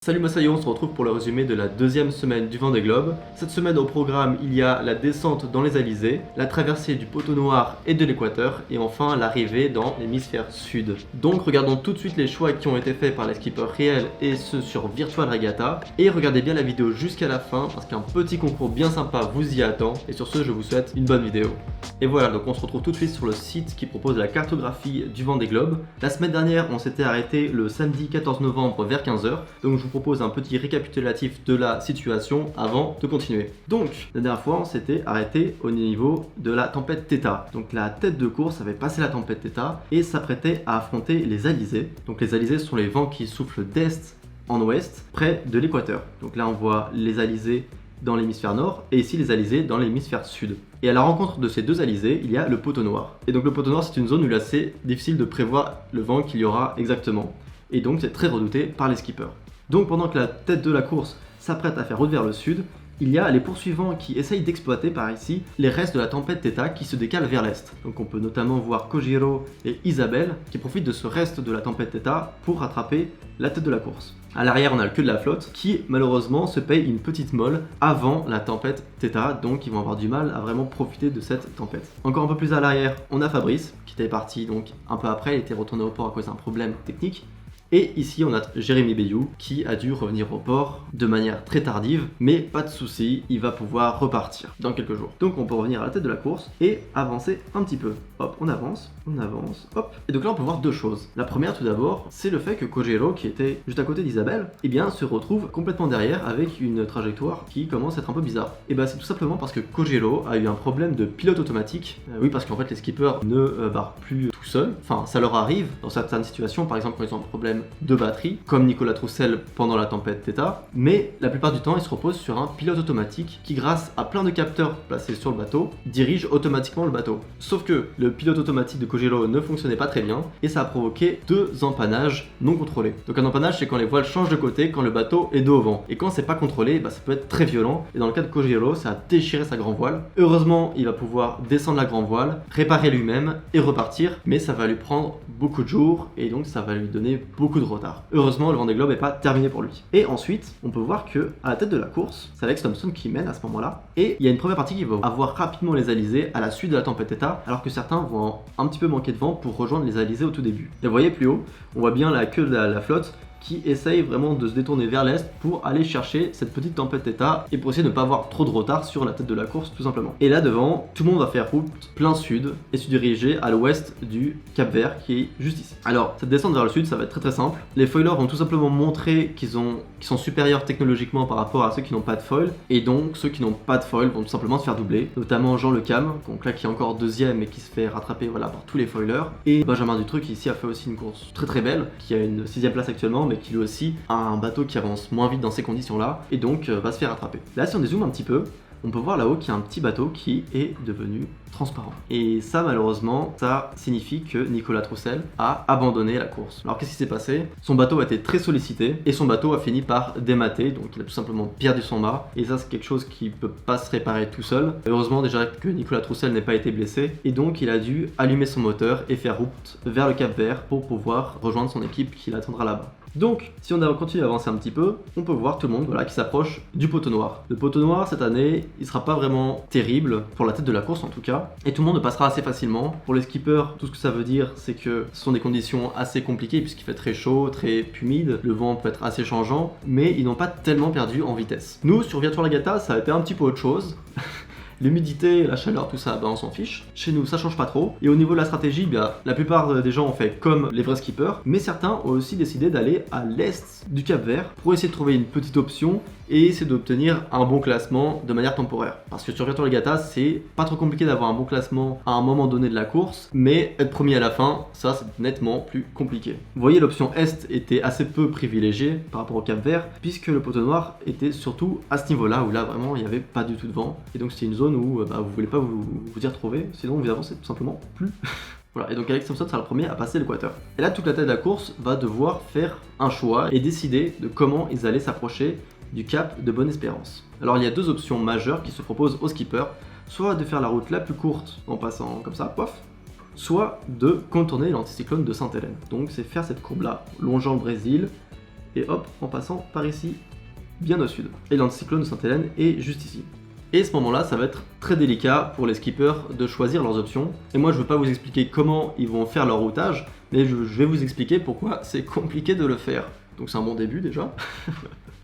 Salut Massayo, on se retrouve pour le résumé de la deuxième semaine du Vendée Globe. Cette semaine au programme, il y a la descente dans les alizés, la traversée du poteau noir et de l'équateur, et enfin l'arrivée dans l'hémisphère sud. Donc regardons tout de suite les choix qui ont été faits par les skippers réels et ceux sur Virtual Regatta. Et regardez bien la vidéo jusqu'à la fin parce qu'un petit concours bien sympa vous y attend. Et sur ce, je vous souhaite une bonne vidéo. Et voilà, donc on se retrouve tout de suite sur le site qui propose la cartographie du Vendée Globe. La semaine dernière, on s'était arrêté le samedi 14 novembre vers 15 h. Donc je vous propose un petit récapitulatif de la situation avant de continuer. Donc, la dernière fois, on s'était arrêté au niveau de la tempête Theta. Donc la tête de course avait passé la tempête Theta et s'apprêtait à affronter les alizés. Donc les alizés sont les vents qui soufflent d'est en ouest, près de l'équateur. Donc là, on voit les alizés dans l'hémisphère nord et ici les alizés dans l'hémisphère sud. Et à la rencontre de ces deux alizés, il y a le poteau noir. Et donc le poteau noir, c'est une zone où il est assez difficile de prévoir le vent qu'il y aura exactement. Et donc c'est très redouté par les skippers. Donc pendant que la tête de la course s'apprête à faire route vers le sud, il y a les poursuivants qui essayent d'exploiter par ici les restes de la tempête Theta qui se décalent vers l'est. Donc on peut notamment voir Kojiro et Isabelle qui profitent de ce reste de la tempête Theta pour rattraper la tête de la course. À l'arrière, on a le queue de la flotte qui malheureusement se paye une petite molle avant la tempête Theta, donc ils vont avoir du mal à vraiment profiter de cette tempête. Encore un peu plus à l'arrière, on a Fabrice qui était parti donc un peu après, il était retourné au port à cause d'un problème technique. Et ici on a Jérémy Bayou qui a dû revenir au port de manière très tardive, mais pas de souci, il va pouvoir repartir dans quelques jours. Donc on peut revenir à la tête de la course et avancer un petit peu. Hop, on avance, hop. Et donc là on peut voir deux choses. La première tout d'abord, c'est le fait que Kojiro, qui était juste à côté d'Isabelle, eh bien se retrouve complètement derrière avec une trajectoire qui commence à être un peu bizarre. Et bah c'est tout simplement parce que Kojiro a eu un problème de pilote automatique. Oui, parce qu'en fait les skippers ne barrent plus tout seuls. Enfin, ça leur arrive dans certaines situations, par exemple quand ils ont un problème de batterie, comme Nicolas Troussel pendant la tempête Theta, mais la plupart du temps il se repose sur un pilote automatique qui, grâce à plein de capteurs placés sur le bateau, dirige automatiquement le bateau. Sauf que le pilote automatique de Kojiro ne fonctionnait pas très bien et ça a provoqué deux empannages non contrôlés. Donc un empannage, c'est quand les voiles changent de côté quand le bateau est dos au vent, et quand c'est pas contrôlé, bah, ça peut être très violent, et dans le cas de Kojiro, ça a déchiré sa grand voile. Heureusement, il va pouvoir descendre la grand voile, réparer lui-même et repartir, mais ça va lui prendre beaucoup de jours et donc ça va lui donner beaucoup de retard. Heureusement, le Vendée Globe n'est pas terminé pour lui. Et ensuite, on peut voir que à la tête de la course, c'est Alex Thompson qui mène à ce moment-là. Et il y a une première partie qui va avoir rapidement les alizés à la suite de la tempête Theta, alors que certains vont un petit peu manquer de vent pour rejoindre les alizés au tout début. Et vous voyez plus haut, on voit bien la queue de la flotte qui essaye vraiment de se détourner vers l'est pour aller chercher cette petite tempête Theta et pour essayer de ne pas avoir trop de retard sur la tête de la course tout simplement. Et là devant, tout le monde va faire route plein sud et se diriger à l'ouest du Cap Vert qui est juste ici. Alors cette descente vers le sud, ça va être très simple. Les foilers vont tout simplement montrer qu'ils sont supérieurs technologiquement par rapport à ceux qui n'ont pas de foil, et donc ceux qui n'ont pas de foil vont tout simplement se faire doubler, notamment Jean Le Cam, donc là qui est encore deuxième et qui se fait rattraper voilà, par tous les foilers, et Benjamin Dutruc qui ici a fait aussi une course très belle, qui a une 6ème place actuellement, mais qui lui aussi a un bateau qui avance moins vite dans ces conditions-là, et donc va se faire rattraper. Là, si on dézoome un petit peu, on peut voir là-haut qu'il y a un petit bateau qui est devenu transparent. Et ça, malheureusement, ça signifie que Nicolas Troussel a abandonné la course. Alors qu'est-ce qui s'est passé? Son bateau a été très sollicité et son bateau a fini par démater, donc il a tout simplement perdu son mât. Et ça, c'est quelque chose qui peut pas se réparer tout seul. Heureusement déjà que Nicolas Troussel n'ait pas été blessé, et donc il a dû allumer son moteur et faire route vers le Cap Vert pour pouvoir rejoindre son équipe qui l'attendra là-bas. Donc, si on continue à avancer un petit peu, on peut voir tout le monde voilà, qui s'approche du poteau noir. Le poteau noir, cette année, il sera pas vraiment terrible, pour la tête de la course en tout cas, et tout le monde le passera assez facilement. Pour les skippers, tout ce que ça veut dire, c'est que ce sont des conditions assez compliquées, puisqu'il fait très chaud, très humide, le vent peut être assez changeant, mais ils n'ont pas tellement perdu en vitesse. Nous, sur Virtual Regatta, ça a été un petit peu autre chose. L'humidité, la chaleur, tout ça, on s'en fiche. Chez nous, ça change pas trop. Et au niveau de la stratégie, la plupart des gens ont fait comme les vrais skippers, mais certains ont aussi décidé d'aller à l'est du Cap Vert pour essayer de trouver une petite option et essayer d'obtenir un bon classement de manière temporaire. Parce que sur Virtual Regatta, c'est pas trop compliqué d'avoir un bon classement à un moment donné de la course, mais être premier à la fin, ça c'est nettement plus compliqué. Vous voyez, l'option est était assez peu privilégiée par rapport au Cap Vert, puisque le poteau noir était surtout à ce niveau-là, où là vraiment il n'y avait pas du tout de vent, et donc c'était une zone où vous voulez pas vous y retrouver, sinon vous avancez tout simplement plus. Voilà, et donc Alex Thompson sera le premier à passer l'équateur. Et là, toute la tête de la course va devoir faire un choix et décider de comment ils allaient s'approcher du cap de Bonne-Espérance. Alors il y a deux options majeures qui se proposent aux skippers, soit de faire la route la plus courte en passant comme ça, pof, soit de contourner l'anticyclone de Sainte-Hélène. Donc c'est faire cette courbe là, longeant le Brésil, et hop, en passant par ici, bien au sud. Et l'anticyclone de Sainte-Hélène est juste ici. Et à ce moment-là, ça va être très délicat pour les skippers de choisir leurs options. Et moi, je ne veux pas vous expliquer comment ils vont faire leur routage, mais je vais vous expliquer pourquoi c'est compliqué de le faire. Donc c'est un bon début déjà.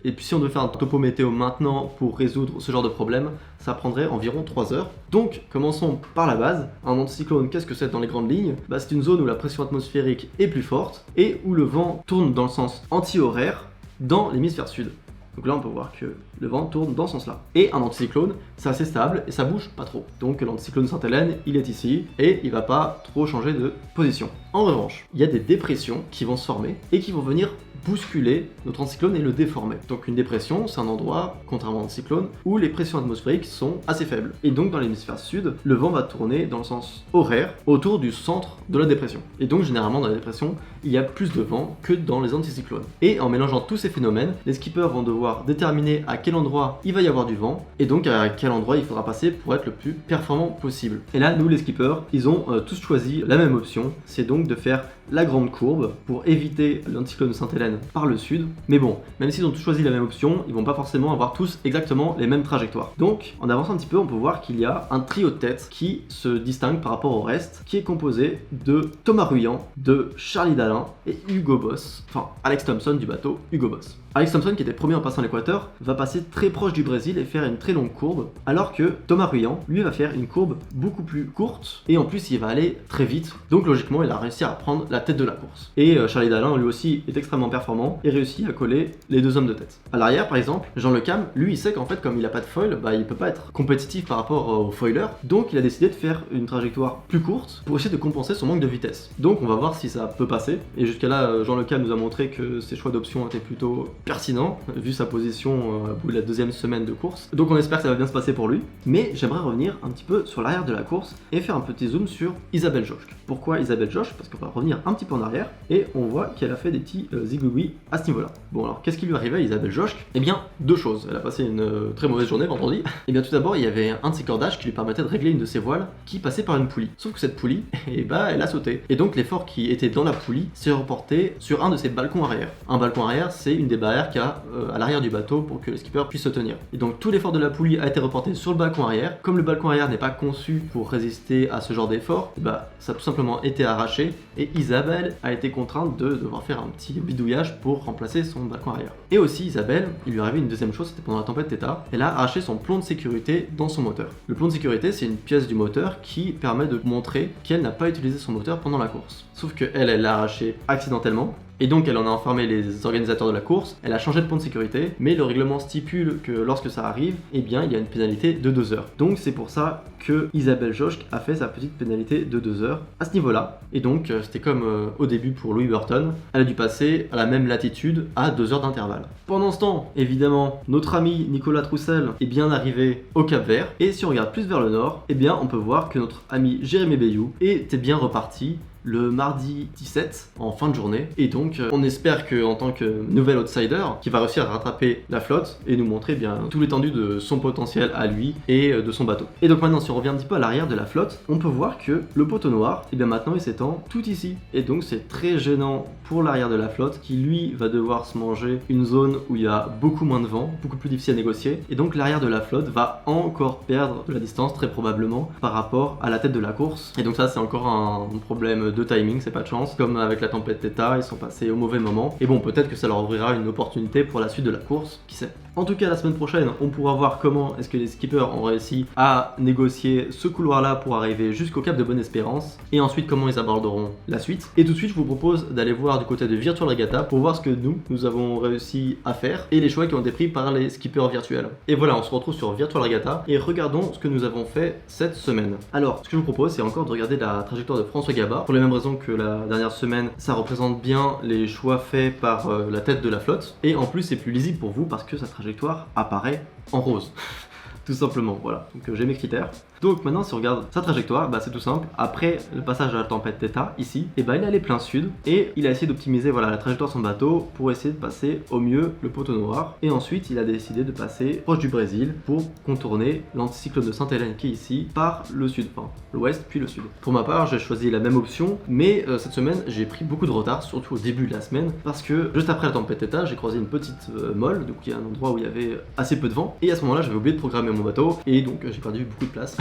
Et puis si on devait faire un topo météo maintenant pour résoudre ce genre de problème, ça prendrait environ 3 heures. Donc commençons par la base. Un anticyclone, qu'est-ce que c'est dans les grandes lignes? C'est une zone où la pression atmosphérique est plus forte et où le vent tourne dans le sens anti-horaire dans l'hémisphère sud. Donc là on peut voir que le vent tourne dans ce sens-là. Et un anticyclone, c'est assez stable et ça bouge pas trop. Donc l'anticyclone de Sainte-Hélène, il est ici et il va pas trop changer de position. En revanche, il y a des dépressions qui vont se former et qui vont venir bousculer notre anticyclone et le déformer. Donc une dépression, c'est un endroit, contrairement à un cyclone, où les pressions atmosphériques sont assez faibles. Et donc dans l'hémisphère sud, le vent va tourner dans le sens horaire autour du centre de la dépression. Et donc généralement dans la dépression, il y a plus de vent que dans les anticyclones. Et en mélangeant tous ces phénomènes, les skippers vont devoir déterminer à quel endroit il va y avoir du vent et donc à quel endroit il faudra passer pour être le plus performant possible. Et là, nous les skippers, ils ont tous choisi la même option, c'est donc de faire la grande courbe pour éviter l'anticyclone de Sainte-Hélène par le sud. Mais bon, même s'ils ont tous choisi la même option, ils vont pas forcément avoir tous exactement les mêmes trajectoires. Donc, en avançant un petit peu, on peut voir qu'il y a un trio de tête qui se distingue par rapport au reste, qui est composé de Thomas Ruyant, de Charlie Dalin et Hugo Boss, enfin Alex Thompson du bateau Hugo Boss. Alex Thompson, qui était premier en passant l'équateur, va passer très proche du Brésil et faire une très longue courbe, alors que Thomas Ruyant, lui, va faire une courbe beaucoup plus courte, et en plus il va aller très vite, donc logiquement il a réussi à prendre la tête de la course. Et Charlie Dalin, lui aussi, est extrêmement performant et réussit à coller les deux hommes de tête. À l'arrière, par exemple, Jean Le Cam, lui, il sait qu'en fait, comme il a pas de foil, il peut pas être compétitif par rapport aux foilers, donc il a décidé de faire une trajectoire plus courte pour essayer de compenser son manque de vitesse. Donc on va voir si ça peut passer, et jusqu'à là, Jean Le Cam nous a montré que ses choix d'options étaient plutôt pertinent, vu sa position au bout de la deuxième semaine de course. Donc on espère que ça va bien se passer pour lui. Mais j'aimerais revenir un petit peu sur l'arrière de la course et faire un petit zoom sur Isabelle Joschke. Pourquoi Isabelle Joschke? Parce qu'on va revenir un petit peu en arrière et on voit qu'elle a fait des petits zigouigouis à ce niveau-là. Bon alors, qu'est-ce qui lui arrivait à Isabelle Joschke? Eh bien, deux choses. Elle a passé une très mauvaise journée vendredi. Et bien tout d'abord, il y avait un de ses cordages qui lui permettait de régler une de ses voiles qui passait par une poulie. Sauf que cette poulie, elle a sauté. Et donc l'effort qui était dans la poulie s'est reporté sur un de ses balcons arrière. Un balcon arrière, c'est une des barrières qu'il y a à l'arrière du bateau pour que le skipper puisse se tenir. Et donc tout l'effort de la poulie a été reporté sur le balcon arrière. Comme le balcon arrière n'est pas conçu pour résister à ce genre d'effort, ça a tout simplement été arraché et Isabelle a été contrainte de devoir faire un petit bidouillage pour remplacer son balcon arrière. Et aussi Isabelle, il lui est arrivé une deuxième chose, c'était pendant la tempête Theta, elle a arraché son plomb de sécurité dans son moteur. Le plomb de sécurité, c'est une pièce du moteur qui permet de montrer qu'elle n'a pas utilisé son moteur pendant la course. Sauf que elle l'a arraché accidentellement. Et donc elle en a informé les organisateurs de la course, elle a changé de pont de sécurité, mais le règlement stipule que lorsque ça arrive, eh bien il y a une pénalité de 2 heures. Donc c'est pour ça que Isabelle Joschke a fait sa petite pénalité de 2 heures à ce niveau-là. Et donc c'était comme au début pour Louis Burton, elle a dû passer à la même latitude à 2 heures d'intervalle. Pendant ce temps, évidemment, notre ami Nicolas Troussel est bien arrivé au Cap Vert, et si on regarde plus vers le nord, eh bien on peut voir que notre ami Jérémy Bayou était bien reparti le mardi 17 en fin de journée, et donc on espère que en tant que nouvel outsider qui va réussir à rattraper la flotte et nous montrer bien tout l'étendue de son potentiel à lui et de son bateau. Et donc maintenant si on revient un petit peu à l'arrière de la flotte, on peut voir que le poteau noir, et bien maintenant il s'étend tout ici, et donc c'est très gênant pour l'arrière de la flotte qui lui va devoir se manger une zone où il y a beaucoup moins de vent, beaucoup plus difficile à négocier, et donc l'arrière de la flotte va encore perdre de la distance très probablement par rapport à la tête de la course, et donc ça c'est encore un problème de timing, c'est pas de chance, comme avec la tempête Theta, ils sont passés au mauvais moment, et bon peut-être que ça leur ouvrira une opportunité pour la suite de la course, qui sait. En tout cas la semaine prochaine on pourra voir comment est-ce que les skippers ont réussi à négocier ce couloir là pour arriver jusqu'au cap de Bonne-Espérance, et ensuite comment ils aborderont la suite. Et tout de suite je vous propose d'aller voir du côté de Virtual Regatta pour voir ce que nous avons réussi à faire et les choix qui ont été pris par les skippers virtuels. Et voilà, on se retrouve sur Virtual Regatta et regardons ce que nous avons fait cette semaine. Alors ce que je vous propose c'est encore de regarder la trajectoire de François Gabard pour les mêmes raisons que la dernière semaine. Ça représente bien les choix faits par la tête de la flotte, et en plus c'est plus lisible pour vous parce que sa trajectoire apparaît en rose. tout simplement, voilà. Donc j'ai mes critères. Donc maintenant si on regarde sa trajectoire, c'est tout simple. Après le passage à la tempête Theta, ici, il est allé plein sud et il a essayé d'optimiser la trajectoire de son bateau pour essayer de passer au mieux le poteau noir. Et ensuite il a décidé de passer proche du Brésil pour contourner l'anticyclone de Sainte-Hélène qui est ici par le sud, enfin l'ouest puis le sud. Pour ma part j'ai choisi la même option, mais cette semaine j'ai pris beaucoup de retard, surtout au début de la semaine, parce que juste après la tempête Theta j'ai croisé une petite molle, donc il y a un endroit où il y avait assez peu de vent, et à ce moment là j'avais oublié de programmer mon bateau et donc j'ai perdu beaucoup de place.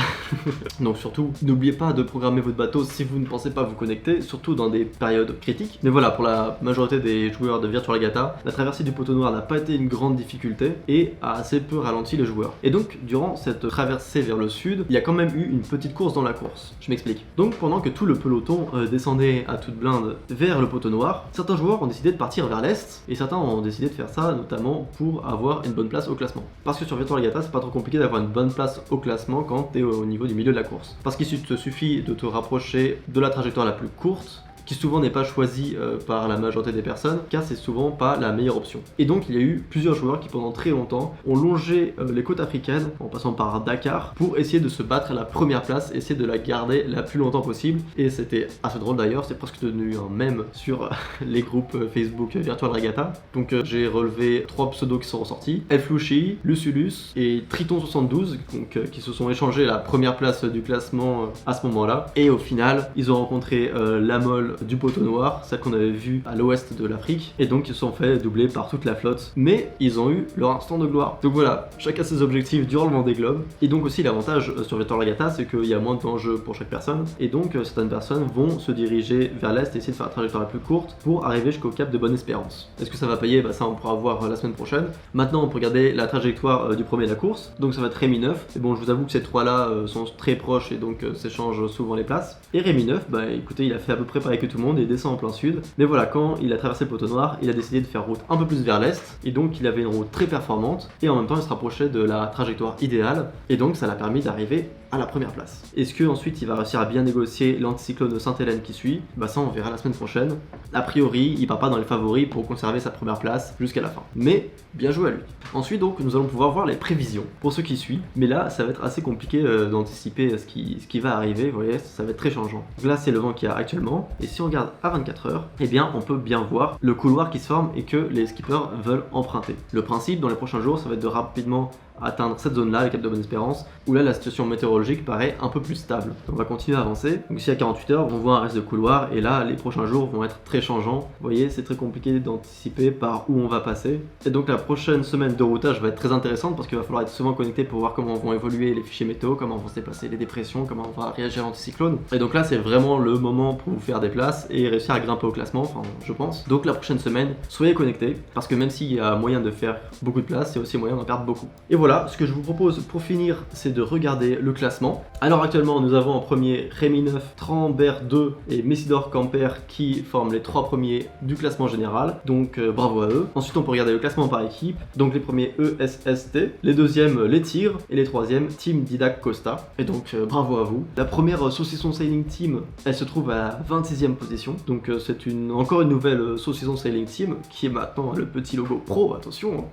Donc surtout n'oubliez pas de programmer votre bateau si vous ne pensez pas vous connecter, surtout dans des périodes critiques. Mais voilà, pour la majorité des joueurs de Virtual Regatta, la traversée du poteau noir n'a pas été une grande difficulté et a assez peu ralenti les joueurs. Et donc durant cette traversée vers le sud, il y a quand même eu une petite course dans la course. Je m'explique. Donc pendant que tout le peloton descendait à toute blinde vers le poteau noir, certains joueurs ont décidé de partir vers l'est et certains ont décidé de faire ça notamment pour avoir une bonne place au classement. Parce que sur Virtual Regatta c'est pas trop compliqué d'avoir une bonne place au classement quand tu es au niveau du milieu de la course. Parce qu'il te suffit de te rapprocher de la trajectoire la plus courte, qui souvent n'est pas choisie par la majorité des personnes, car c'est souvent pas la meilleure option. Et donc il y a eu plusieurs joueurs qui pendant très longtemps ont longé les côtes africaines, en passant par Dakar, pour essayer de se battre à la première place, essayer de la garder la plus longtemps possible. Et c'était assez drôle d'ailleurs, c'est presque devenu un mème sur les groupes Facebook Virtual Regatta. Donc j'ai relevé 3 pseudos qui sont ressortis, Elflouchi, Luculus et Triton72, donc qui se sont échangés la première place du classement à ce moment-là. Et au final, ils ont rencontré la molle du poteau noir, celle qu'on avait vue à l'ouest de l'Afrique, et donc ils se sont fait doubler par toute la flotte, mais ils ont eu leur instant de gloire. Donc voilà, chacun ses objectifs durant le Vendée Globe, et donc aussi l'avantage sur Virtual Regatta, c'est qu'il y a moins de enjeux pour chaque personne, et donc certaines personnes vont se diriger vers l'est et essayer de faire la trajectoire la plus courte pour arriver jusqu'au cap de Bonne-Espérance. Est-ce que ça va payer? Ça on pourra voir la semaine prochaine. Maintenant on peut regarder la trajectoire du premier de la course, donc ça va être Rémi 9, et bon je vous avoue que ces trois là sont très proches et donc s'échangent souvent les places. Et Rémi 9, écoutez, il a fait à peu près pareil que tout le monde et descend en plein sud. Mais voilà, quand il a traversé le poteau noir, il a décidé de faire route un peu plus vers l'est, et donc il avait une route très performante, et en même temps il se rapprochait de la trajectoire idéale, et donc ça l'a permis d'arriver à la première place. Est-ce que ensuite il va réussir à bien négocier l'anticyclone de Sainte-Hélène qui suit? Ça on verra la semaine prochaine. A priori, il part pas dans les favoris pour conserver sa première place jusqu'à la fin. Mais bien joué à lui. Ensuite donc nous allons pouvoir voir les prévisions pour ceux qui suivent, mais là ça va être assez compliqué d'anticiper ce qui va arriver, vous voyez, ça va être très changeant. Donc là c'est le vent qu'il y a actuellement, et si on regarde à 24 heures, eh bien on peut bien voir le couloir qui se forme et que les skippers veulent emprunter. Le principe dans les prochains jours, ça va être de rapidement atteindre cette zone là, le cap de Bonne-Espérance, où là la situation météorologique paraît un peu plus stable. On va continuer à avancer. Donc ici à 48 heures, on voit un reste de couloir, et là les prochains jours vont être très changeants. Vous voyez, c'est très compliqué d'anticiper par où on va passer. Et donc la prochaine semaine de routage va être très intéressante parce qu'il va falloir être souvent connecté pour voir comment vont évoluer les fichiers météo, comment vont se déplacer les dépressions, comment on va réagir à l'anticyclone. Et donc là c'est vraiment le moment pour vous faire des places et réussir à grimper au classement, enfin je pense. Donc la prochaine semaine, soyez connectés, parce que même s'il y a moyen de faire beaucoup de place, il y a aussi moyen d'en perdre beaucoup. Et voilà, ce que je vous propose pour finir, c'est de regarder le classement. Alors actuellement, nous avons en premier Rémi 9, Trambert 2 et Messidor Camper qui forment les 3 premiers du classement général. Donc bravo à eux. Ensuite, on peut regarder le classement par équipe. Donc les premiers ESST, les deuxièmes les Tigres et les troisièmes Team Didac Costa. Et donc bravo à vous. La première Saucisson Sailing Team, elle se trouve à la 26e position. Donc c'est encore une nouvelle Saucisson Sailing Team qui est maintenant le petit logo pro, attention, hein.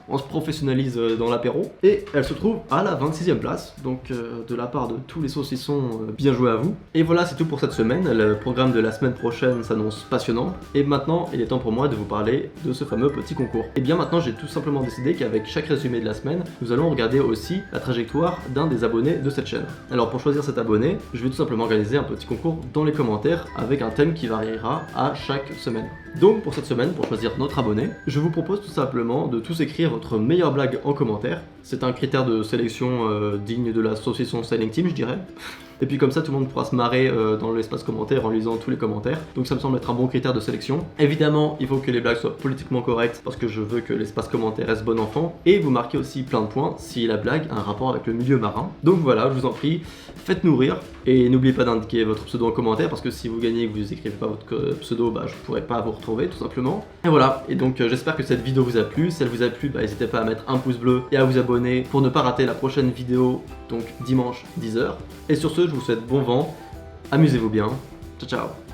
On se professionnalise dans l'apéro, et elle se trouve à la 26e place, donc de la part de tous les saucissons, bien joué à vous. Et voilà, c'est tout pour cette semaine. Le programme de la semaine prochaine s'annonce passionnant, et maintenant il est temps pour moi de vous parler de ce fameux petit concours. Et bien maintenant j'ai tout simplement décidé qu'avec chaque résumé de la semaine, nous allons regarder aussi la trajectoire d'un des abonnés de cette chaîne. Alors pour choisir cet abonné, je vais tout simplement organiser un petit concours dans les commentaires avec un thème qui variera à chaque semaine. Donc pour cette semaine, pour choisir notre abonné, je vous propose tout simplement de tous écrire votre meilleure blague en commentaire. C'est un critère de sélection digne de la Saucisson Sailing Team, je dirais. Et puis comme ça, tout le monde pourra se marrer dans l'espace commentaire en lisant tous les commentaires. Donc ça me semble être un bon critère de sélection. Évidemment, il faut que les blagues soient politiquement correctes parce que je veux que l'espace commentaire reste bon enfant. Et vous marquez aussi plein de points si la blague a un rapport avec le milieu marin. Donc voilà, je vous en prie, faites-nous rire. Et n'oubliez pas d'indiquer votre pseudo en commentaire parce que si vous gagnez et que vous n'écrivez pas votre pseudo, je pourrai pas vous retrouver tout simplement. Et voilà, et donc j'espère que cette vidéo vous a plu. Si elle vous a plu, n'hésitez pas à mettre un pouce bleu et à vous abonner pour ne pas rater la prochaine vidéo, donc dimanche 10h. Et sur ce, je vous souhaite bon vent, amusez-vous bien, ciao ciao.